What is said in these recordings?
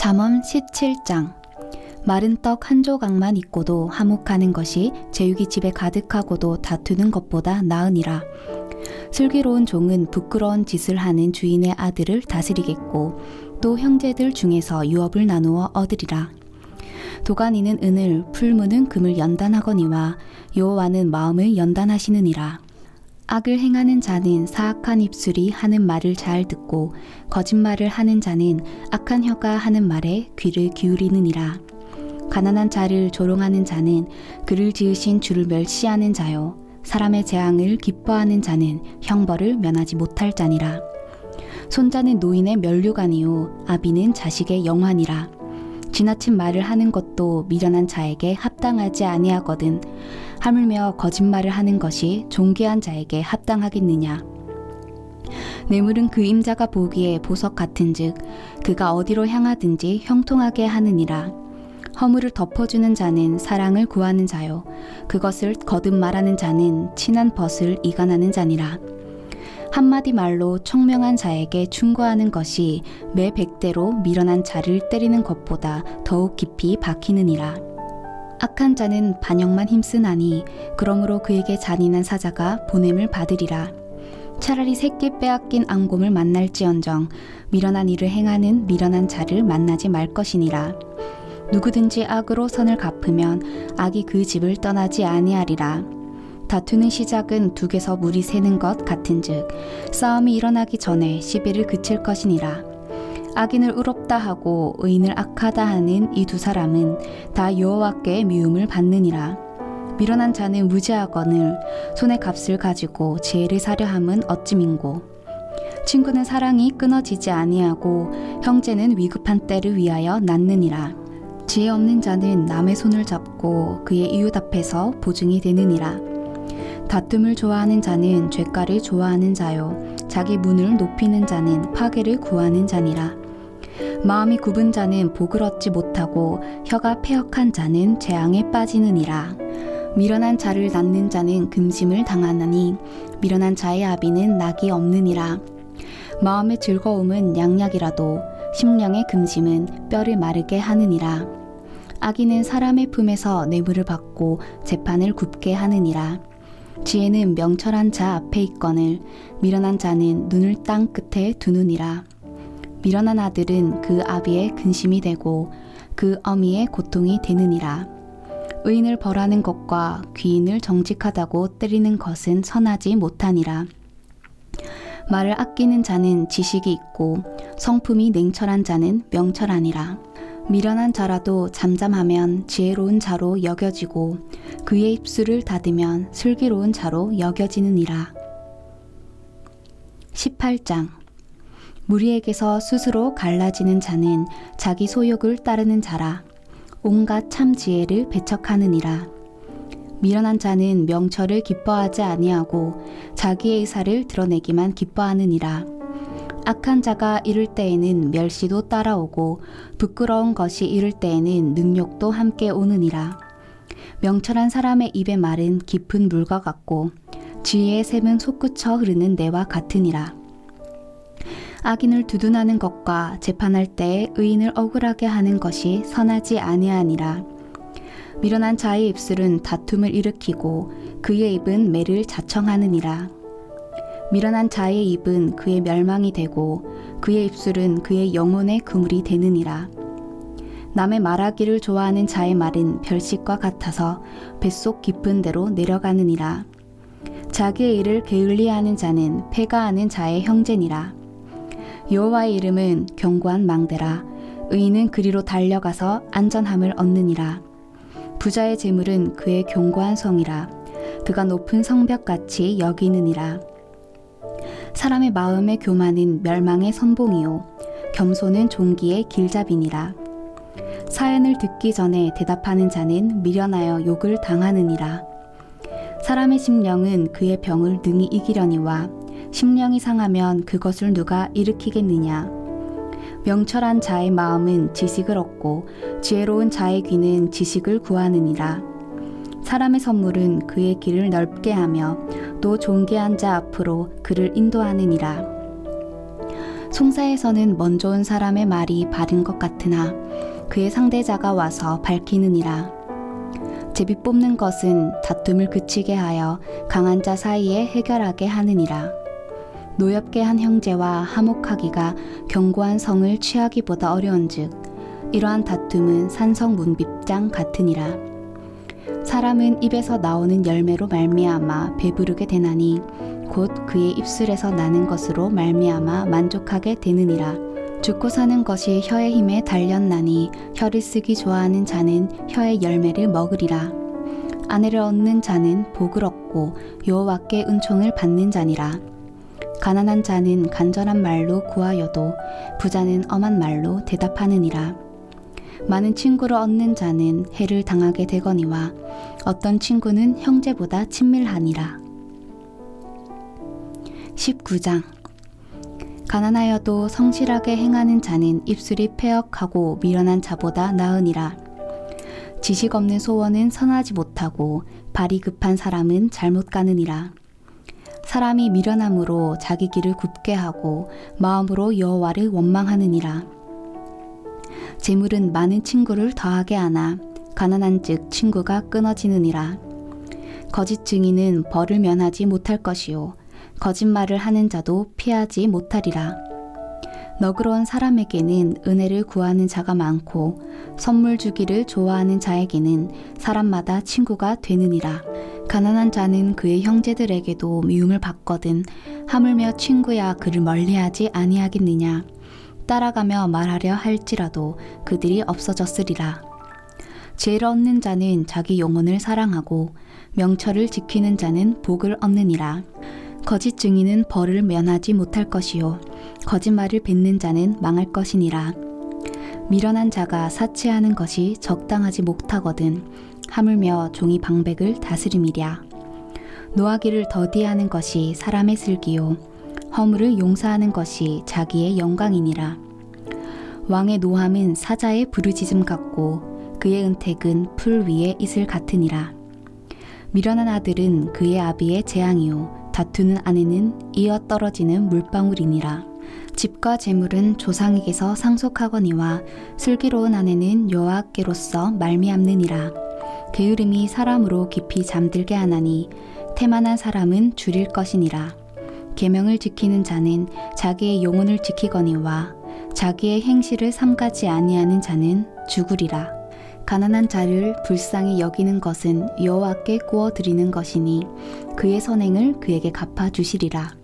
잠언 17장. 마른 떡 한 조각만 있고도 화목하는 것이 제육이 집에 가득하고도 다투는 것보다 나으니라. 슬기로운 종은 부끄러운 짓을 하는 주인의 아들을 다스리겠고 또 형제들 중에서 유업을 나누어 얻으리라. 도가니는 은을, 풀무는 금을 연단하거니와 여호와는 마음을 연단하시느니라. 악을 행하는 자는 사악한 입술이 하는 말을 잘 듣고 거짓말을 하는 자는 악한 혀가 하는 말에 귀를 기울이느니라. 가난한 자를 조롱하는 자는 그를 지으신 주를 멸시하는 자요, 사람의 재앙을 기뻐하는 자는 형벌을 면하지 못할 자니라. 손자는 노인의 면류관이요 아비는 자식의 영환이라. 지나친 말을 하는 것도 미련한 자에게 합당하지 아니하거든 하물며 거짓말을 하는 것이 존귀한 자에게 합당하겠느냐. 뇌물은 그 임자가 보기에 보석 같은즉 그가 어디로 향하든지 형통하게 하느니라. 허물을 덮어주는 자는 사랑을 구하는 자요, 그것을 거듭 말하는 자는 친한 벗을 이간하는 자니라. 한마디 말로 총명한 자에게 충고하는 것이 매 100대로 미련한 자를 때리는 것보다 더욱 깊이 박히느니라. 악한 자는 반역만 힘쓰나니 그러므로 그에게 잔인한 사자가 보냄을 받으리라. 차라리 새끼 빼앗긴 앙곰을 만날지언정 미련한 일을 행하는 미련한 자를 만나지 말 것이니라. 누구든지 악으로 선을 갚으면 악이 그 집을 떠나지 아니하리라. 다투는 시작은 둑에서 물이 새는 것 같은즉 싸움이 일어나기 전에 시비를 그칠 것이니라. 악인을 의롭다 하고 의인을 악하다 하는 이 두 사람은 다 여호와께 미움을 받느니라. 미련한 자는 무지하거늘 손에 값을 가지고 지혜를 사려 함은 어찌민고. 친구는 사랑이 끊어지지 아니하고 형제는 위급한 때를 위하여 낳느니라. 지혜 없는 자는 남의 손을 잡고 그의 이웃 앞에서 보증이 되느니라. 다툼을 좋아하는 자는 죄가를 좋아하는 자요, 자기 문을 높이는 자는 파괴를 구하는 자니라. 마음이 굽은 자는 복을 얻지 못하고 혀가 패역한 자는 재앙에 빠지느니라. 미련한 자를 낳는 자는 금심을 당하나니 미련한 자의 아비는 낙이 없느니라. 마음의 즐거움은 양약이라도 심령의 금심은 뼈를 마르게 하느니라. 악인은 사람의 품에서 뇌물을 받고 재판을 굽게 하느니라. 지혜는 명철한 자 앞에 있거늘 미련한 자는 눈을 땅 끝에 두느니라. 미련한 아들은 그 아비의 근심이 되고 그 어미의 고통이 되느니라. 의인을 벌하는 것과 귀인을 정직하다고 때리는 것은 선하지 못하니라. 말을 아끼는 자는 지식이 있고 성품이 냉철한 자는 명철하니라. 미련한 자라도 잠잠하면 지혜로운 자로 여겨지고 그의 입술을 닫으면 슬기로운 자로 여겨지느니라. 18장. 무리에게서 스스로 갈라지는 자는 자기 소욕을 따르는 자라. 온갖 참 지혜를 배척하느니라. 미련한 자는 명철을 기뻐하지 아니하고 자기의 의사를 드러내기만 기뻐하느니라. 악한 자가 이를 때에는 멸시도 따라오고 부끄러운 것이 이를 때에는 능욕도 함께 오느니라. 명철한 사람의 입의 말은 깊은 물과 같고 지혜의 샘은 솟구쳐 흐르는 내와 같으니라. 악인을 두둔하는 것과 재판할 때에 의인을 억울하게 하는 것이 선하지 아니하니라. 미련한 자의 입술은 다툼을 일으키고 그의 입은 매를 자청하느니라. 미련한 자의 입은 그의 멸망이 되고 그의 입술은 그의 영혼의 그물이 되느니라. 남의 말하기를 좋아하는 자의 말은 별식과 같아서 뱃속 깊은 데로 내려가느니라. 자기의 일을 게을리하는 자는 패가하는 자의 형제니라. 여호와의 이름은 견고한 망대라. 의인은 그리로 달려가서 안전함을 얻느니라. 부자의 재물은 그의 견고한 성이라. 그가 높은 성벽같이 여기느니라. 사람의 마음의 교만은 멸망의 선봉이요 겸손은 종기의 길잡이니라. 사연을 듣기 전에 대답하는 자는 미련하여 욕을 당하느니라. 사람의 심령은 그의 병을 능히 이기려니와 심령이 상하면 그것을 누가 일으키겠느냐. 명철한 자의 마음은 지식을 얻고 지혜로운 자의 귀는 지식을 구하느니라. 사람의 선물은 그의 길을 넓게 하며 또 존귀한 자 앞으로 그를 인도하느니라. 송사에서는 먼저 온 사람의 말이 바른 것 같으나 그의 상대자가 와서 밝히느니라. 제비 뽑는 것은 다툼을 그치게 하여 강한 자 사이에 해결하게 하느니라. 노엽게 한 형제와 화목하기가 견고한 성을 취하기보다 어려운즉 이러한 다툼은 산성 문빗장 같으니라. 사람은 입에서 나오는 열매로 말미암아 배부르게 되나니 곧 그의 입술에서 나는 것으로 말미암아 만족하게 되느니라. 죽고 사는 것이 혀의 힘에 달렸나니 혀를 쓰기 좋아하는 자는 혀의 열매를 먹으리라. 아내를 얻는 자는 복을 얻고 여호와께 은총을 받는 자니라. 가난한 자는 간절한 말로 구하여도 부자는 엄한 말로 대답하느니라. 많은 친구를 얻는 자는 해를 당하게 되거니와 어떤 친구는 형제보다 친밀하니라. 19장. 가난하여도 성실하게 행하는 자는 입술이 패역하고 미련한 자보다 나으니라. 지식 없는 소원은 선하지 못하고 발이 급한 사람은 잘못 가느니라. 사람이 미련함으로 자기 길을 굽게 하고 마음으로 여호와를 원망하느니라. 재물은 많은 친구를 더하게 하나 가난한즉 친구가 끊어지느니라. 거짓 증인은 벌을 면하지 못할 것이요 거짓말을 하는 자도 피하지 못하리라. 너그러운 사람에게는 은혜를 구하는 자가 많고 선물 주기를 좋아하는 자에게는 사람마다 친구가 되느니라. 가난한 자는 그의 형제들에게도 미움을 받거든 하물며 친구야 그를 멀리하지 아니하겠느냐. 따라가며 말하려 할지라도 그들이 없어졌으리라. 지혜를 얻는 자는 자기 영혼을 사랑하고 명철을 지키는 자는 복을 얻느니라. 거짓 증인은 벌을 면하지 못할 것이요 거짓말을 뱉는 자는 망할 것이니라. 미련한 자가 사치하는 것이 적당하지 못하거든 하물며 종이 방백을 다스림이랴. 노하기를 더디하는 것이 사람의 슬기요 허물을 용서하는 것이 자기의 영광이니라. 왕의 노함은 사자의 부르짖음 같고 그의 은택은 풀 위의 이슬 같으니라. 미련한 아들은 그의 아비의 재앙이요 다투는 아내는 이어 떨어지는 물방울이니라. 집과 재물은 조상에게서 상속하거니와 슬기로운 아내는 여호와께로서 말미암느니라. 게으름이 사람으로 깊이 잠들게 하나니 태만한 사람은 줄일 것이니라. 계명을 지키는 자는 자기의 영혼을 지키거니와 자기의 행실을 삼가지 아니하는 자는 죽으리라. 가난한 자를 불쌍히 여기는 것은 여호와께 구워드리는 것이니 그의 선행을 그에게 갚아주시리라.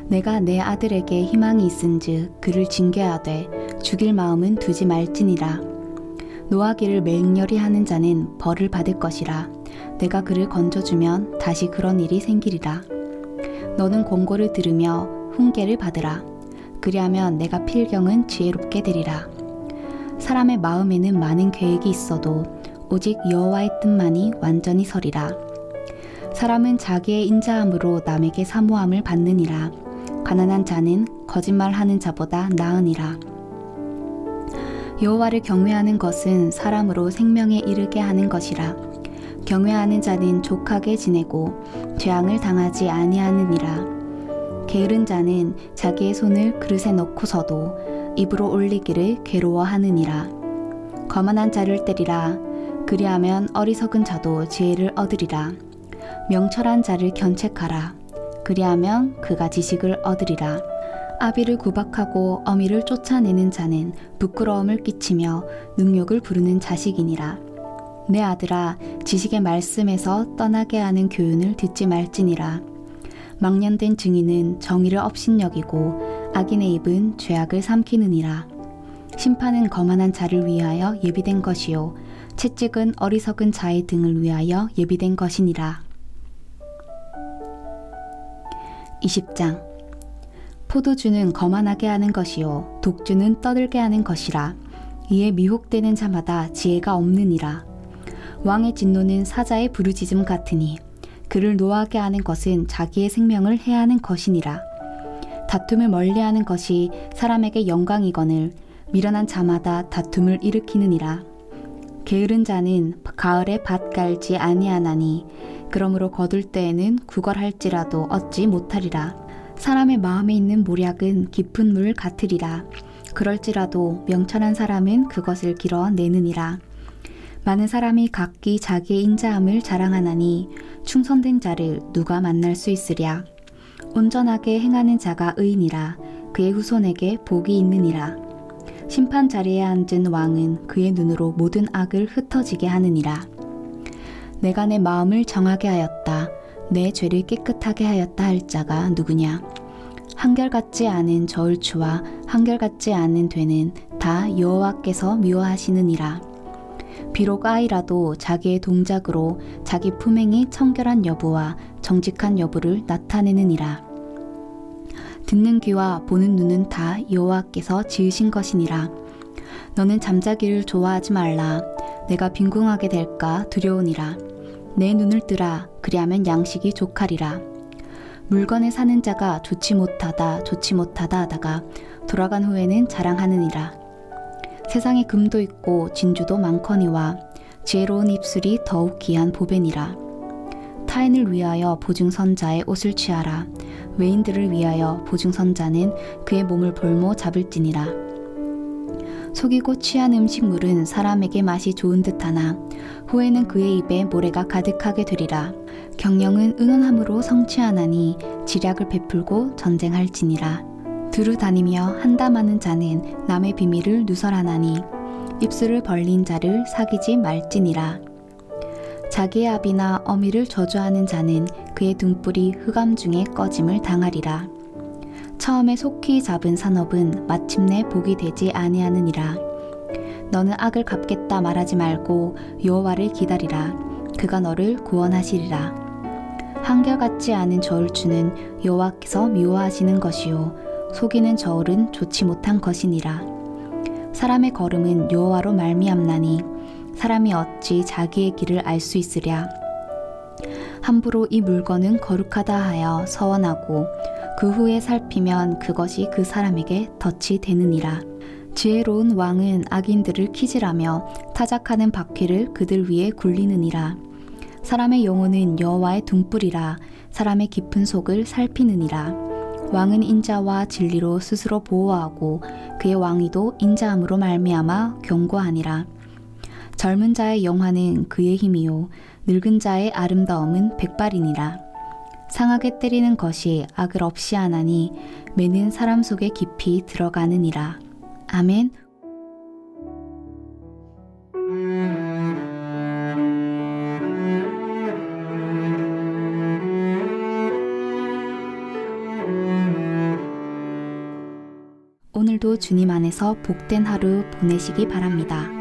내가 내 아들에게 희망이 있은즉 그를 징계하되 죽일 마음은 두지 말지니라. 노하기를 맹렬히 하는 자는 벌을 받을 것이라. 내가 그를 건져주면 다시 그런 일이 생기리라. 너는 권고를 들으며 훈계를 받으라. 그리하면 내가 필경은 지혜롭게 되리라. 사람의 마음에는 많은 계획이 있어도 오직 여호와의 뜻만이 완전히 서리라. 사람은 자기의 인자함으로 남에게 사모함을 받느니라. 가난한 자는 거짓말하는 자보다 나으니라. 여호와를 경외하는 것은 사람으로 생명에 이르게 하는 것이라. 경외하는 자는 족하게 지내고 재앙을 당하지 아니하느니라. 게으른 자는 자기의 손을 그릇에 넣고서도 입으로 올리기를 괴로워하느니라. 거만한 자를 때리라. 그리하면 어리석은 자도 지혜를 얻으리라. 명철한 자를 견책하라. 그리하면 그가 지식을 얻으리라. 아비를 구박하고 어미를 쫓아내는 자는 부끄러움을 끼치며 능욕을 부르는 자식이니라. 내 아들아, 지식의 말씀에서 떠나게 하는 교훈을 듣지 말지니라. 망년된 증인은 정의를 업신여기고 악인의 입은 죄악을 삼키느니라. 심판은 거만한 자를 위하여 예비된 것이요 채찍은 어리석은 자의 등을 위하여 예비된 것이니라. 20장. 포도주는 거만하게 하는 것이요 독주는 떠들게 하는 것이라. 이에 미혹되는 자마다 지혜가 없느니라. 왕의 진노는 사자의 부르짖음 같으니 그를 노하게 하는 것은 자기의 생명을 해하는 것이니라. 다툼을 멀리하는 것이 사람에게 영광이거늘 미련한 자마다 다툼을 일으키느니라. 게으른 자는 가을에 밭 갈지 아니하나니 그러므로 거둘 때에는 구걸할지라도 얻지 못하리라. 사람의 마음에 있는 모략은 깊은 물 같으리라. 그럴지라도 명철한 사람은 그것을 길어내느니라. 많은 사람이 각기 자기의 인자함을 자랑하나니 충성된 자를 누가 만날 수 있으랴. 온전하게 행하는 자가 의인이라. 그의 후손에게 복이 있느니라. 심판 자리에 앉은 왕은 그의 눈으로 모든 악을 흩어지게 하느니라. 내가 내 마음을 정하게 하였다. 내 죄를 깨끗하게 하였다 할 자가 누구냐? 한결같지 않은 저울추와 한결같지 않은 되는 다 여호와께서 미워하시느니라. 비록 아이라도 자기의 동작으로 자기 품행이 청결한 여부와 정직한 여부를 나타내느니라. 듣는 귀와 보는 눈은 다 여호와께서 지으신 것이니라. 너는 잠자기를 좋아하지 말라. 내가 빈궁하게 될까 두려우니라. 내 눈을 뜨라. 그리하면 양식이 족하리라. 물건에 사는 자가 좋지 못하다 하다가 돌아간 후에는 자랑하느니라. 세상에 금도 있고 진주도 많거니와 지혜로운 입술이 더욱 귀한 보배니라. 타인을 위하여 보증선자의 옷을 취하라. 외인들을 위하여 보증선자는 그의 몸을 볼모 잡을지니라. 속이고 취한 음식물은 사람에게 맛이 좋은 듯하나 후에는 그의 입에 모래가 가득하게 되리라. 경영은 은은함으로 성취하나니 지략을 베풀고 전쟁할지니라. 두루 다니며 한담하는 자는 남의 비밀을 누설하나니 입술을 벌린 자를 사귀지 말지니라. 자기의 아비나 어미를 저주하는 자는 그의 등불이 흑암 중에 꺼짐을 당하리라. 처음에 속히 잡은 산업은 마침내 복이 되지 아니하느니라. 너는 악을 갚겠다 말하지 말고 여호와를 기다리라. 그가 너를 구원하시리라. 한결같지 않은 저울추는 여호와께서 미워하시는 것이요 속이는 저울은 좋지 못한 것이니라. 사람의 걸음은 여호와로 말미암나니 사람이 어찌 자기의 길을 알 수 있으랴. 함부로 이 물건은 거룩하다 하여 서원하고 그 후에 살피면 그것이 그 사람에게 덫이 되느니라. 지혜로운 왕은 악인들을 키질하며 타작하는 바퀴를 그들 위에 굴리느니라. 사람의 영혼은 여호와의 등불이라. 사람의 깊은 속을 살피느니라. 왕은 인자와 진리로 스스로 보호하고 그의 왕위도 인자함으로 말미암아 견고하니라. 젊은 자의 영화는 그의 힘이요 늙은 자의 아름다움은 백발이니라. 상하게 때리는 것이 악을 없이 하나니 매는 사람 속에 깊이 들어가느니라. 아멘. 오늘도 주님 안에서 복된 하루 보내시기 바랍니다.